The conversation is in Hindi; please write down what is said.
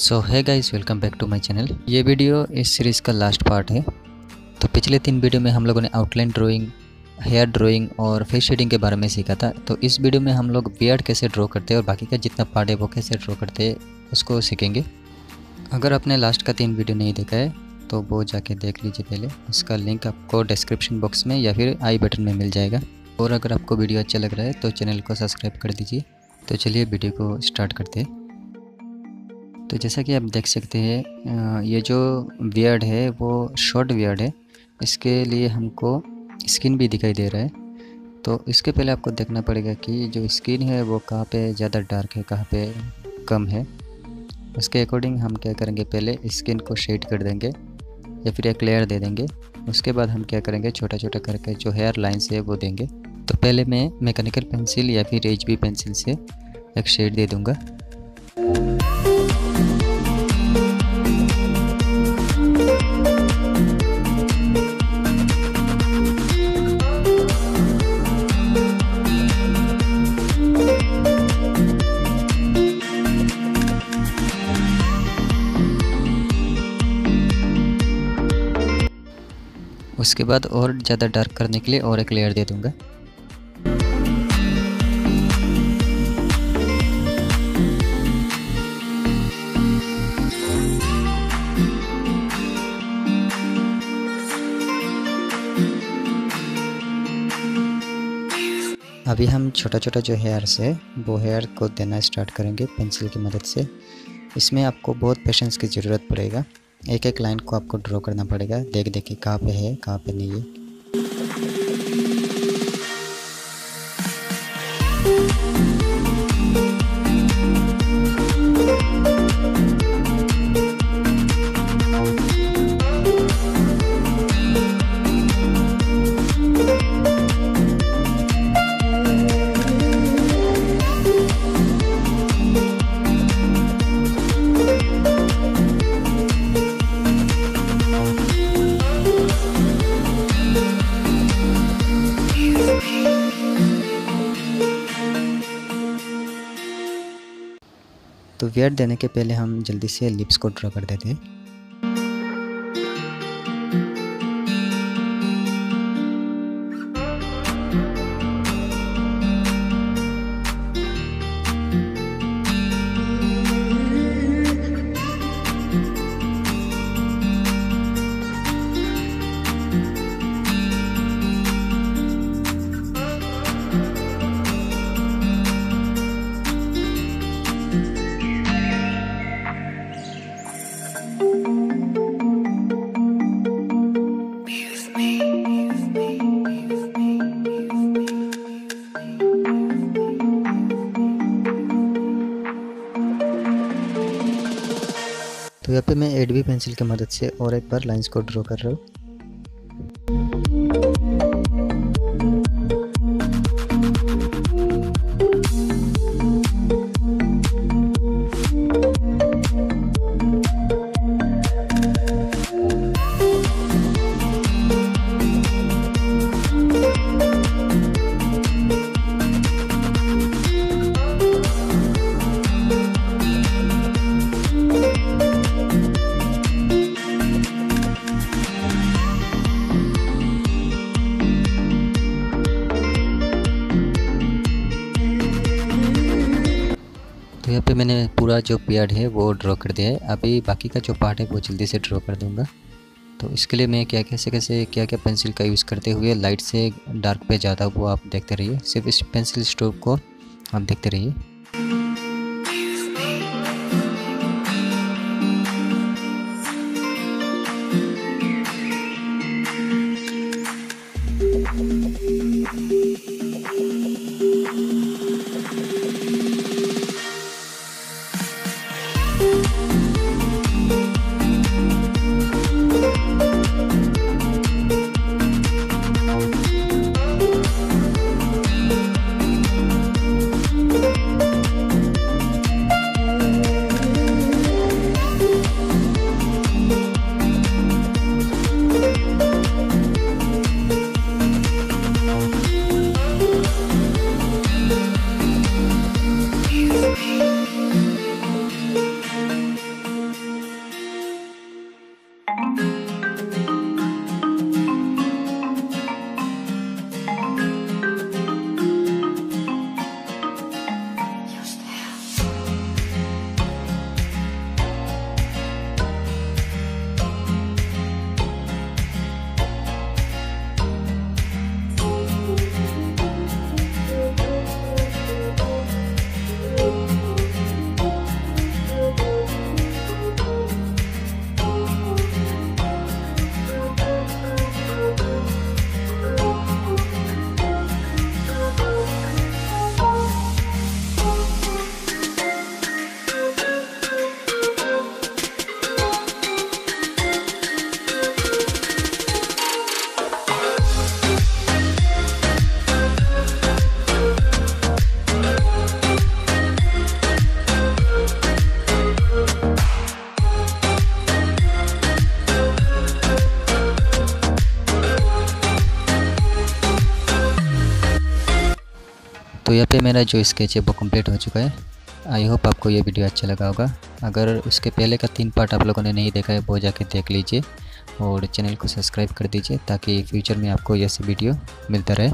So hi guys, welcome back to my channel. ये वीडियो इस सीरीज़ का लास्ट पार्ट है। तो पिछले 3 वीडियो में हम लोगों ने आउटलाइन ड्राइंग, हेयर ड्राइंग और फेस शेडिंग के बारे में सीखा था। तो इस वीडियो में हम लोग बियर्ड कैसे ड्रॉ करते हैं और बाकी का जितना पार्ट है वो कैसे ड्रॉ करते हैं उसको सीखेंगे। अगर आपने लास्ट का 3 वीडियो नहीं देखा है तो वो जाके देख लीजिए पहले। उसका लिंक आपको डिस्क्रिप्शन बॉक्स में या फिर आई बटन में मिल जाएगा। और अगर आपको वीडियो अच्छा लग रहा है तो चैनल को सब्सक्राइब कर दीजिए। तो चलिए वीडियो को स्टार्ट करते हैं। तो जैसा कि आप देख सकते हैं, ये जो बियर्ड है वो शॉर्ट बियर्ड है। इसके लिए हमको स्किन भी दिखाई दे रहा है। तो इसके पहले आपको देखना पड़ेगा कि जो स्किन है वो कहाँ पे ज़्यादा डार्क है, कहाँ पे कम है। उसके अकॉर्डिंग हम क्या करेंगे, पहले स्किन को शेड कर देंगे या फिर एक लेयर दे देंगे। उसके बाद हम क्या करेंगे, छोटा छोटा करके जो हेयर लाइन्स है वो देंगे। तो पहले मैं मैकेनिकल पेंसिल या फिर HB पेंसिल से एक शेड दे दूँगा। उसके बाद और ज़्यादा डार्क करने के लिए और एक लेयर दे दूँगा। अभी हम छोटा छोटा जो हेयर्स है वो हेयर को देना स्टार्ट करेंगे पेंसिल की मदद से। इसमें आपको बहुत पेशेंस की ज़रूरत पड़ेगा। एक एक लाइन को आपको ड्रॉ करना पड़ेगा, देख देख के कहाँ पे है कहाँ पे नहीं है। तो बियर्ड देने के पहले हम जल्दी से लिप्स को ड्रॉ कर देते हैं। तो यहाँ पे मैं HB पेंसिल की मदद से और एक बार लाइंस को ड्रॉ कर रहा हूँ। तो यहाँ पे मैंने पूरा जो बियर्ड है वो ड्रॉ कर दिया है। अभी बाकी का जो पार्ट है वो जल्दी से ड्रॉ कर दूँगा। तो इसके लिए मैं क्या क्या पेंसिल का यूज़ करते हुए लाइट से डार्क पे ज़्यादा वो आप देखते रहिए। सिर्फ इस पेंसिल स्ट्रोक को आप देखते रहिए। तो यहाँ पे मेरा जो स्केच है वो कंप्लीट हो चुका है। आई होप आपको ये वीडियो अच्छा लगा होगा। अगर उसके पहले का 3 पार्ट आप लोगों ने नहीं देखा है वो जाके देख लीजिए और चैनल को सब्सक्राइब कर दीजिए ताकि फ्यूचर में आपको ये सब वीडियो मिलता रहे।